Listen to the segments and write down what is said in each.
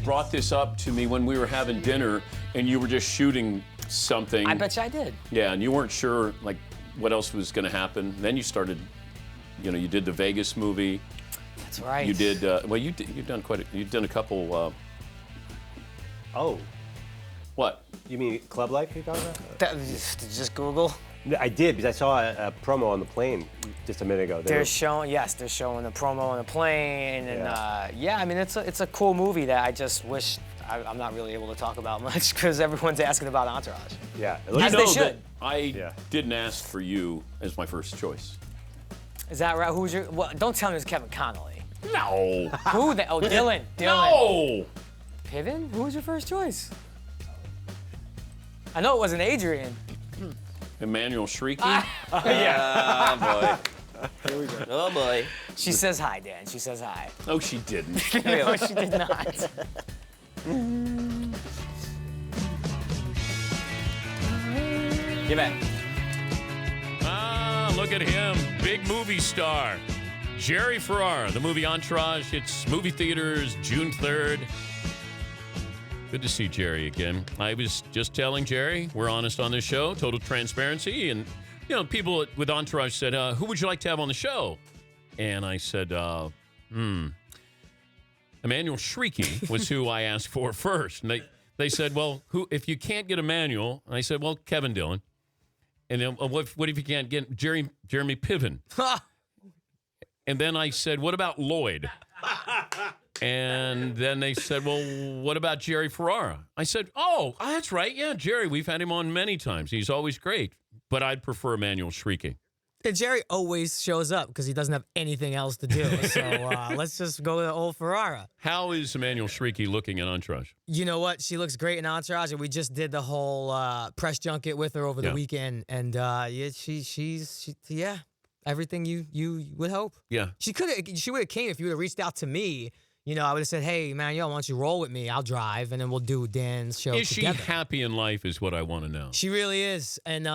brought this up to me when we were having dinner, and you were just shooting something. I bet you I did. Yeah, and you weren't sure like what else was going to happen. Then you started, you did the Vegas movie. That's right. You did. You've done a couple. Oh. What? You mean Club Life you're talking about? Did you just Google? I did, because I saw a promo on the plane just a minute ago. They're showing the promo on the plane, and I mean it's a cool movie that I just wish I'm not really able to talk about much because everyone's asking about Entourage. Yeah, As they should. I didn't ask for you as my first choice. Is that right? Who's your? Well, don't tell me it's Kevin Connolly. No. Who? Oh, Dylan. No. Piven? Who was your first choice? I know it wasn't Adrian. Emmanuel Shrieky. Yeah. Oh, boy. Here we go. Oh, boy. She says hi, Dan. She says hi. No, she didn't. No, she did not. Get back. Ah, look at him. Big movie star. Jerry Ferrara. The movie Entourage. It's movie theaters June 3rd. Good to see Jerry again. I was just telling Jerry, we're honest on this show, total transparency. And, people with Entourage said, who would you like to have on the show? And I said, Emmanuel Shrieky was who I asked for first. And they said, well, who? If you can't get Emmanuel, and I said, well, Kevin Dillon. And then what if you can't get Jeremy Piven? And then I said, what about Lloyd? And then they said, well, what about Jerry Ferrara? I said, oh, that's right. Yeah, Jerry, we've had him on many times. He's always great. But I'd prefer Emmanuel Shrieky. And Jerry always shows up because he doesn't have anything else to do. So let's just go to old Ferrara. How is Emmanuel Shrieky looking in Entourage? You know what? She looks great in Entourage, and we just did the whole press junket with her over the weekend. And she's everything you would hope. Yeah. She would have came if you would have reached out to me. I would have said, hey, Manuel, why don't you roll with me? I'll drive, and then we'll do Dan's show together. Is she happy in life is what I want to know. She really is, and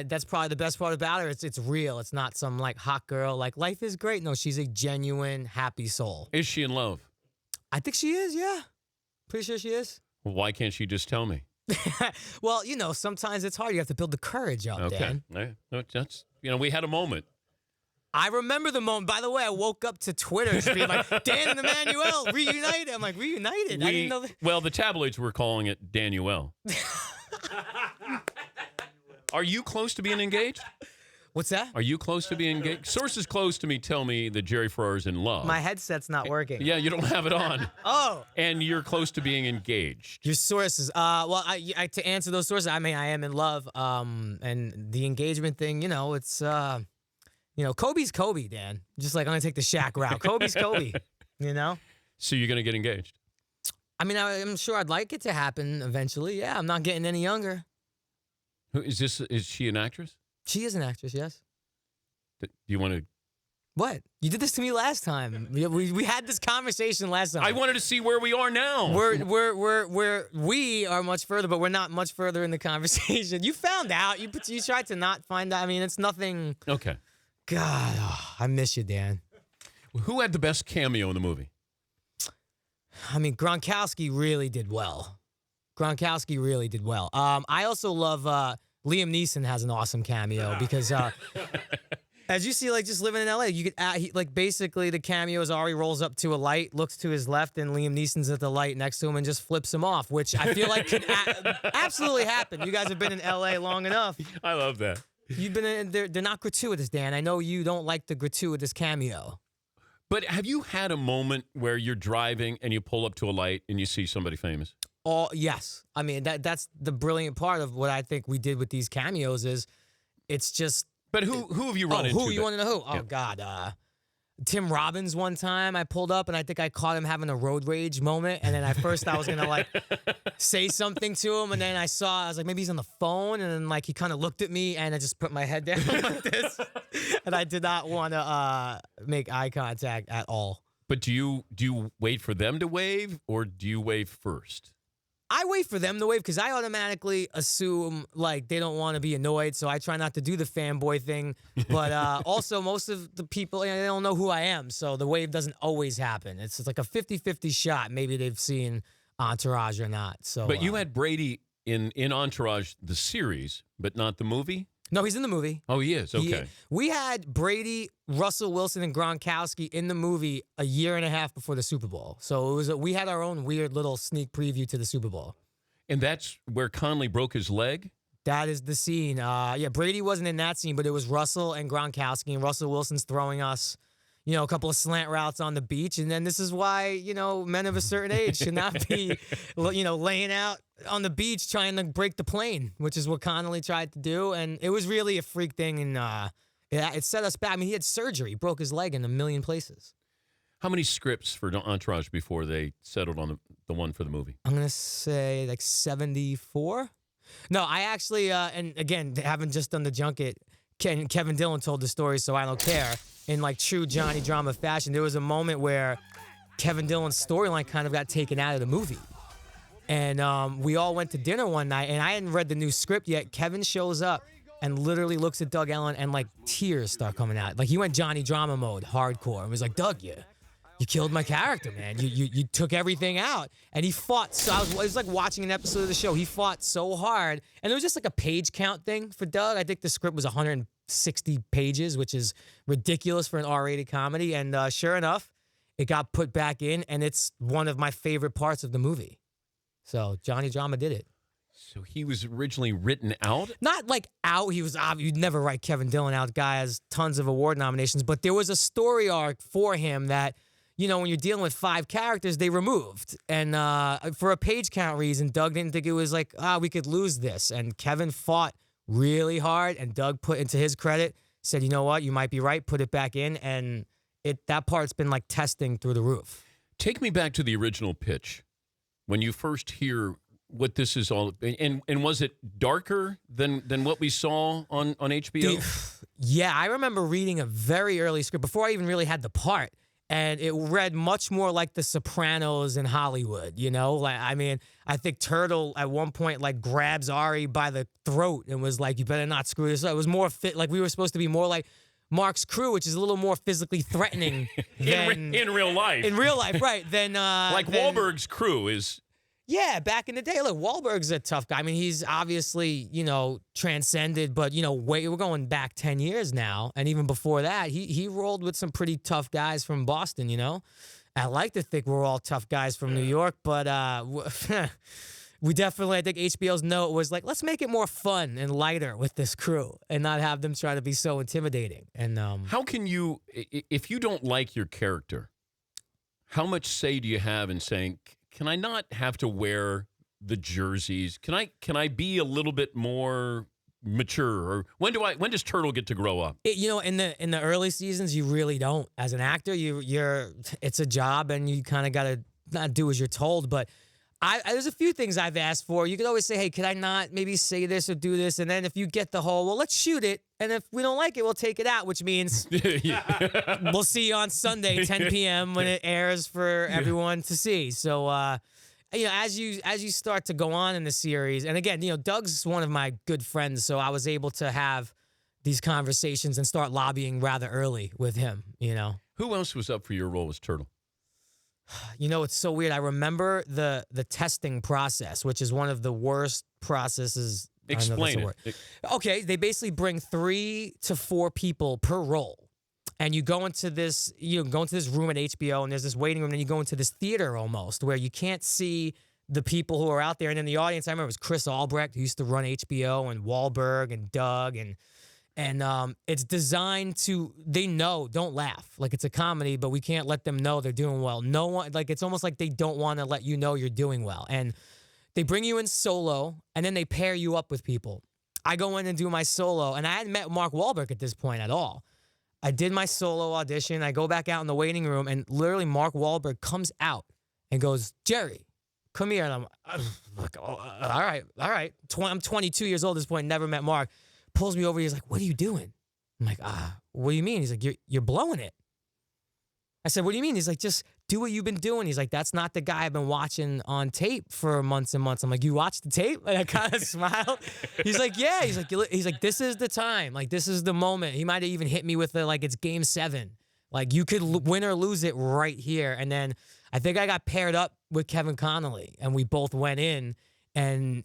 that's probably the best part about her. It's real. It's not some, hot girl, life is great. No, she's a genuine, happy soul. Is she in love? I think she is, yeah. Pretty sure she is. Well, why can't she just tell me? Well, sometimes it's hard. You have to build the courage up, Dan. Okay. That's, we had a moment. I remember the moment. By the way, I woke up to Twitter just being like, Dan and Emmanuel reunited. I'm like, reunited? I didn't know that. Well, the tabloids were calling it Danuel. Are you close to being engaged? What's that? Are you close to being engaged? Sources close to me tell me that Jerry Ferrara's in love. My headset's not working. Yeah, you don't have it on. Oh. And you're close to being engaged. Your sources. Well, to answer those sources, I mean, I am in love. And the engagement thing, it's... Kobe's Kobe, Dan. Just I'm going to take the Shaq route. Kobe's Kobe, So you're going to get engaged? I mean, I'm sure I'd like it to happen eventually. Yeah, I'm not getting any younger. Is she an actress? She is an actress, yes. Do you want to? What? You did this to me last time. We had this conversation last time. I wanted to see where we are now. We are much further, but we're not much further in the conversation. You found out. You tried to not find out. I mean, it's nothing. Okay. God, I miss you, Dan. Who had the best cameo in the movie? I mean, Gronkowski really did well. I also love Liam Neeson has an awesome cameo because as you see, just living in LA, you could basically the cameo is Ari rolls up to a light, looks to his left, and Liam Neeson's at the light next to him and just flips him off, which I feel like could absolutely happen. You guys have been in LA long enough. I love that. You've been in, they're not gratuitous, Dan. I know you don't like the gratuitous cameo. But have you had a moment where you're driving and you pull up to a light and you see somebody famous? Oh, yes. I mean, that's the brilliant part of what I think we did with these cameos is it's just... But who have you run into? Who? You want to know who? Oh, God. Tim Robbins one time I pulled up and I think I caught him having a road rage moment. And then at first I was going to say something to him. And then I was like, maybe he's on the phone. And then he kind of looked at me and I just put my head down like this. And I did not want to make eye contact at all. But do you wait for them to wave or do you wave first? I wait for them to wave because I automatically assume they don't want to be annoyed, so I try not to do the fanboy thing. But also, most of the people they don't know who I am, so the wave doesn't always happen. It's like a 50-50 shot. Maybe they've seen Entourage or not. So, But you had Brady in Entourage, the series, but not the movie? no, he's in the movie. Oh, he is? Okay. We had Brady, Russell Wilson, and Gronkowski in the movie a year and a half before the Super Bowl. So we had our own weird little sneak preview to the Super Bowl. And that's where Conley broke his leg? That is the scene. Yeah, Brady wasn't in that scene, but it was Russell and Gronkowski, and Russell Wilson's throwing us, a couple of slant routes on the beach. And then this is why, men of a certain age should not be, laying out on the beach trying to break the plane, which is what Connolly tried to do. And it was really a freak thing. And it set us back. I mean, he had surgery, broke his leg in a million places. How many scripts for Entourage before they settled on the one for the movie? I'm going to say like 74. No, I actually, and again, having just done the junket, Kevin Dillon told the story, so I don't care. In like true Johnny drama fashion, there was a moment where Kevin Dillon's storyline kind of got taken out of the movie. And we all went to dinner one night, and I hadn't read the new script yet. Kevin shows up and literally looks at Doug Ellen, and like tears start coming out. Like he went Johnny drama mode, hardcore, and was like, Doug, you killed my character, man. You took everything out. And he fought. So it was like watching an episode of the show. He fought so hard. And it was just like a page count thing for Doug. I think the script was 160 pages, which is ridiculous for an R-rated comedy. And sure enough, it got put back in. And it's one of my favorite parts of the movie. So Johnny Drama did it. So he was originally written out? Not like out. You'd never write Kevin Dillon out. Guy has tons of award nominations. But there was a story arc for him that, when you're dealing with 5 characters, they removed. And for a page count reason, Doug didn't think it was like, we could lose this. And Kevin fought really hard, and Doug put into his credit, said, you know what, you might be right, put it back in. And that part's been like testing through the roof. Take me back to the original pitch. When you first hear what this is all, and was it darker than what we saw on HBO? Yeah, I remember reading a very early script before I even really had the part. And it read much more like The Sopranos in Hollywood, I think Turtle at one point like grabs Ari by the throat and was like, you better not screw this up. It was more fit, like we were supposed to be more like Mark's Crew, which is a little more physically threatening than in real life. In real life, right. Wahlberg's Crew is... Yeah, back in the day. Look, Wahlberg's a tough guy. I mean, he's obviously, transcended, but, we're going back 10 years now. And even before that, he rolled with some pretty tough guys from Boston, I like to think we're all tough guys from New York, but we definitely, I think HBO's note was like, let's make it more fun and lighter with this crew and not have them try to be so intimidating. And how can you, if you don't like your character, how much say do you have in saying, can I not have to wear the jerseys? Can I be a little bit more mature? Or when does Turtle get to grow up? In the early seasons, you really don't. As an actor, it's a job, and you kind of got to not do as you're told. But there's a few things I've asked for. You could always say, hey, could I not maybe say this or do this? And then if you get the whole, well, let's shoot it. And if we don't like it, we'll take it out, which means we'll see you on Sunday, 10 p.m. when it airs for everyone to see. So, as you start to go on in the series, and again, Doug's one of my good friends, so I was able to have these conversations and start lobbying rather early with him, Who else was up for your role as Turtle? It's so weird. I remember the testing process, which is one of the worst processes. Explain it. Okay, they basically bring 3 to 4 people per role. And you go into this room at HBO, and there's this waiting room, and you go into this theater almost where you can't see the people who are out there. And in the audience, I remember it was Chris Albrecht, who used to run HBO, and Wahlberg and Doug, and it's designed to, they know, don't laugh. Like, it's a comedy, but we can't let them know they're doing well. No one, like, it's almost like they don't want to let you know you're doing well. And they bring you in solo, and then they pair you up with people. I go in and do my solo, and I hadn't met Mark Wahlberg at this point at all. I did my solo audition. I go back out in the waiting room, and literally Mark Wahlberg comes out and goes, Jerry, come here. And I'm like, oh, all right. I'm 22 years old at this point, never met Mark. Pulls me over. He's like, what are you doing? I'm like, what do you mean? He's like, you're blowing it. I said, what do you mean? He's like, just do what you've been doing. He's like, that's not the guy I've been watching on tape for months and months. I'm like, you watched the tape? And I kind of smiled. He's like, yeah. He's like, this is the time. Like, this is the moment. He might have even hit me with it's game 7. Like you could win or lose it right here. And then I think I got paired up with Kevin Connolly, and we both went in, and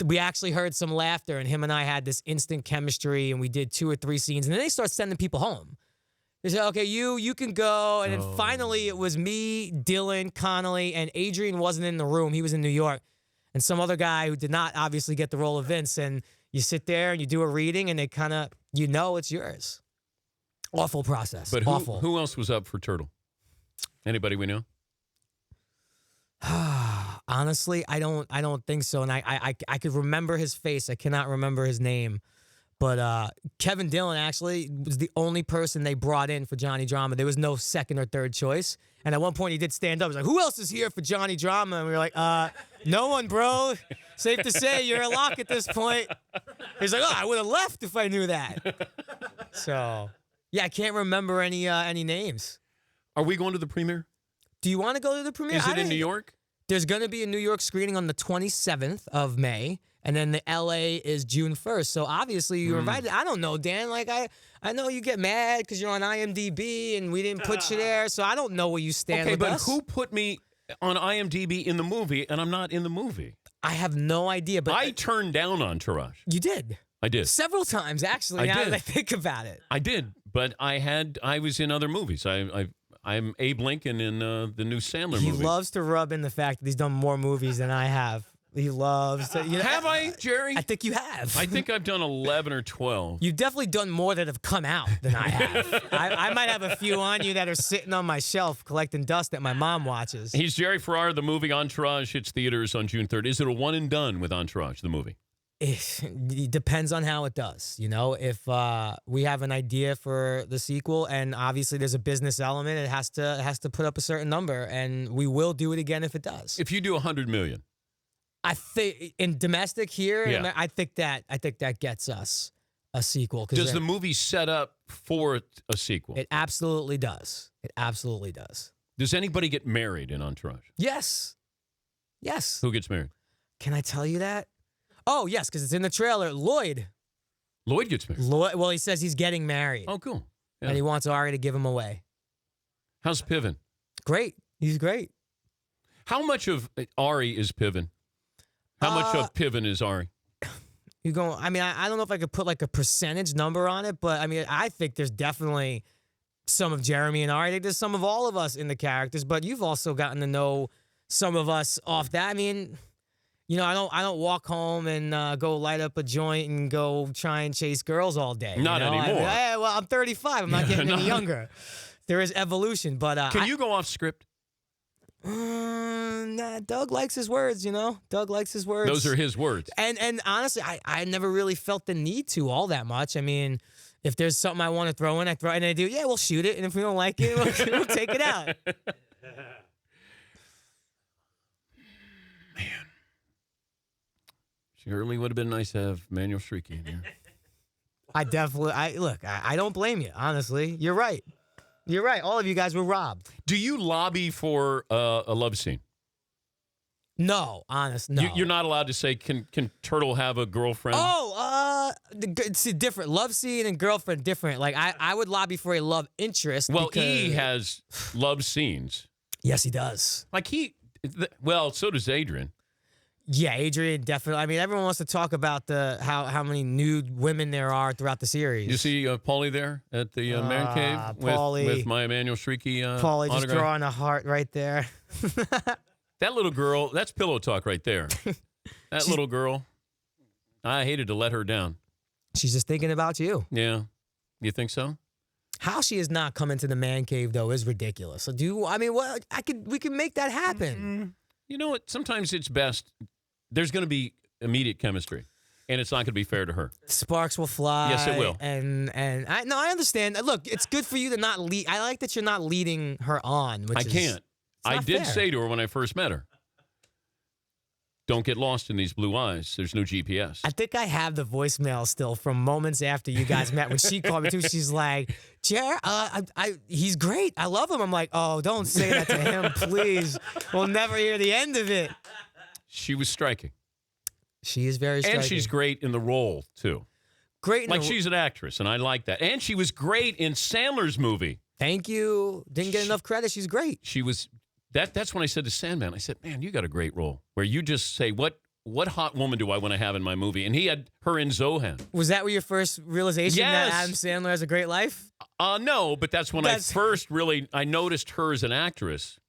we actually heard some laughter, and him and I had this instant chemistry, and we did 2 or 3 scenes, and then they start sending people home. They said, okay, you can go. And then finally it was me, Dylan, Connolly, and Adrian wasn't in the room. He was in New York. And some other guy who did not obviously get the role of Vince. And you sit there and you do a reading, and they kind of, it's yours. Awful process. But Awful. who else was up for Turtle? Anybody we know? Honestly, I don't think so. And I could remember his face. I cannot remember his name. But Kevin Dillon actually was the only person they brought in for Johnny Drama. There was no second or third choice. And at one point he did stand up. He was like, who else is here for Johnny Drama? And we were like, no one, bro. Safe to say you're a lock at this point. He's like, I would have left if I knew that. So, yeah, I can't remember any names. Are we going to the premiere? Do you want to go to the premiere? Is it in New York? There's going to be a New York screening on the 27th of May. And then the LA is June 1st. So obviously you're invited. I don't know, Dan. Like I know you get mad because you're on IMDb and we didn't put you there. So I don't know where you stand with us. Who put me on IMDb in the movie and I'm not in the movie? I have no idea. But I turned down Entourage. You did? I did. Several times, actually, now that I think about it. I did, but I was in other movies. I'm Abe Lincoln in the new Sandler movie. He loves to rub in the fact that he's done more movies than I have. He loves to, Have I, Jerry? I think you have. I think I've done 11 or 12. You've definitely done more that have come out than I have. I might have a few on you that are sitting on my shelf collecting dust that my mom watches. He's Jerry Ferrara. The movie Entourage hits theaters on June 3rd. Is it a one and done with Entourage, the movie? It depends on how it does. If we have an idea for the sequel, and obviously there's a business element, it has to put up a certain number, and we will do it again if it does. If you do $100 million. I think in domestic here, Yeah. I think that gets us a sequel. Does the movie set up for a sequel? It absolutely does. It absolutely does. Does anybody get married in Entourage? Yes. Yes. Who gets married? Can I tell you that? Oh, yes, because it's in the trailer. Lloyd gets married. Well, he says he's getting married. Oh, cool. Yeah. And he wants Ari to give him away. How's Piven? Great. He's great. How much of Ari is Piven? How much of Piven is Ari? I don't know if I could put like a percentage number on it, but I think there's definitely some of Jeremy and Ari. I think there's some of all of us in the characters, but you've also gotten to know some of us off that. I don't walk home and go light up a joint and go try and chase girls all day. Not anymore. I'm 35. I'm not getting any younger. There is evolution, but can you go off script? Nah, Doug likes his words, Doug likes his words. Those are his words. And honestly, I never really felt the need to all that much. If there's something I want to throw in, I throw it, and I do. Yeah, we'll shoot it, and if we don't like it, we'll take it out. Man, surely would have been nice to have Manuel Shrieky in here. I don't blame you. Honestly, you're right. You're right. All of you guys were robbed. Do you lobby for a love scene? No, no. You're not allowed to say, can Turtle have a girlfriend? It's different. Love scene and girlfriend, different. Like, I would lobby for a love interest. Well, he has love scenes. Yes, he does. Like so does Adrian. Yeah, Adrian definitely. Everyone wants to talk about how many nude women there are throughout the series. You see Paulie there at the man cave with my Manuel Shrieky Paulie just autograph? drawing a heart right there. That little girl, that's pillow talk right there. That little girl, I hated to let her down. She's just thinking about you. Yeah. You think so? How she has not come into the man cave, though, is ridiculous. So we can make that happen. Mm-hmm. You know what? Sometimes it's best. There's going to be immediate chemistry, and it's not going to be fair to her. Sparks will fly. Yes, it will. And I understand. Look, it's good for you to not lead. I like that you're not leading her on. I can't. I did say to her when I first met her, don't get lost in these blue eyes. There's no GPS. I think I have the voicemail still from moments after you guys met when she called me too. She's like, Jer, he's great. I love him. I'm like, oh, don't say that to him, please. We'll never hear the end of it. She was striking. She is very striking. And she's great in the role, too. Great. She's an actress, and I like that. And she was great in Sandler's movie. Thank you. Didn't get enough credit. She's great. She was. That's when I said to Sandman, I said, man, you got a great role where you just say, what hot woman do I want to have in my movie? And he had her in Zohan. Was that your first realization that Adam Sandler has a great life? No, but that's when I first really I noticed her as an actress.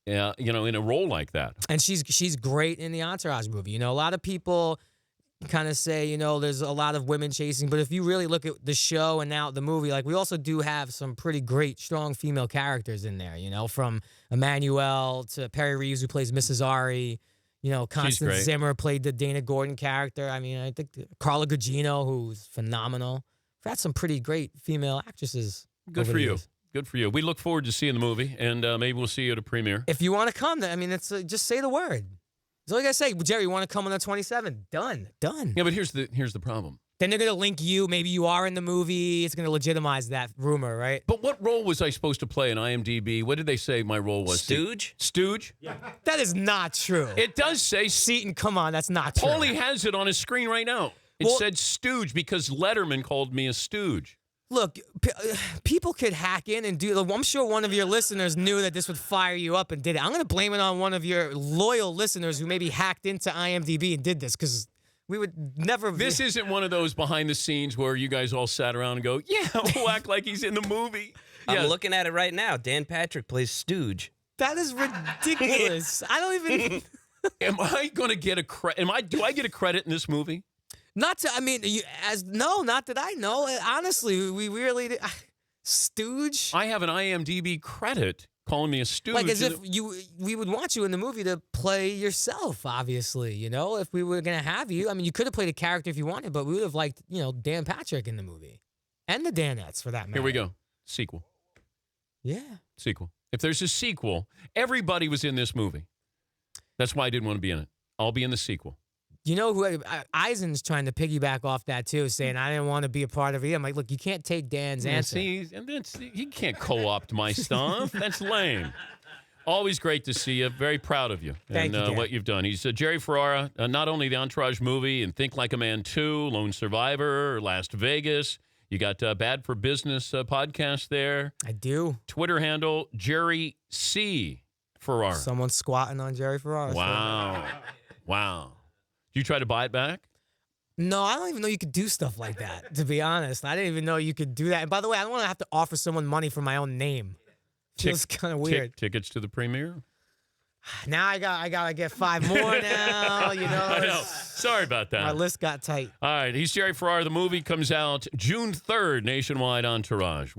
Yeah, in a role like that. And she's great in the Entourage movie. A lot of people kind of say, there's a lot of women chasing, but if you really look at the show and now the movie, like we also do have some pretty great, strong female characters in there, from Emmanuelle to Perry Reeves, who plays Mrs. Ari, Constance Zimmer played the Dana Gordon character. I mean, I think Carla Gugino, who's phenomenal. We've had some pretty great female actresses. Good for you. Good for you. We look forward to seeing the movie, and maybe we'll see you at a premiere. If you want to come, it's just say the word. That's all you gotta say. Jerry, you want to come on the 27th? Done. Yeah, but here's the problem. Then they're gonna link you. Maybe you are in the movie. It's gonna legitimize that rumor, right? But what role was I supposed to play in IMDb? What did they say my role was? Stooge? Stooge? Yeah. That is not true. It does say Seaton. Come on, that's not true. Paulie has it on his screen right now. It said Stooge because Letterman called me a stooge. Look, people could hack in and do. I'm sure one of your listeners knew that this would fire you up and did it. I'm going to blame it on one of your loyal listeners who maybe hacked into IMDb and did this because we would never. This isn't one of those behind the scenes where you guys all sat around and go, "Yeah, we'll act like he's in the movie." I'm looking at it right now. Dan Patrick plays Stooge. That is ridiculous. I don't even. Am I going to get a credit? Do I get a credit in this movie? Not to, not that I know. Honestly, we really Stooge. I have an IMDb credit calling me a stooge. Like as if we would want you in the movie to play yourself. Obviously, if we were gonna have you, you could have played a character if you wanted, but we would have liked, Dan Patrick in the movie, and the Danettes for that matter. Here we go. Sequel. Yeah. Sequel. If there's a sequel, everybody was in this movie. That's why I didn't want to be in it. I'll be in the sequel. Who Eisen's trying to piggyback off that too, saying I didn't want to be a part of it. I'm like, look, you can't take Dan's answer. He can't co-opt my stuff. That's lame. Always great to see you. Very proud of you and what you've done. He's Jerry Ferrara, not only the Entourage movie and Think Like a Man 2, Lone Survivor, Las Vegas. You got Bad for Business podcast there. I do. Twitter handle, Jerry C. Ferrara. Someone's squatting on Jerry Ferrara. Wow. Wow. Did you try to buy it back? No, I don't even know you could do stuff like that, to be honest. I didn't even know you could do that. And by the way, I don't want to have to offer someone money for my own name. Feels kind of weird. Tickets to the premiere? Now I gotta get 5 more now, I know. Sorry about that. My list got tight. All right, he's Jerry Ferrara. The movie comes out June 3rd, nationwide Entourage.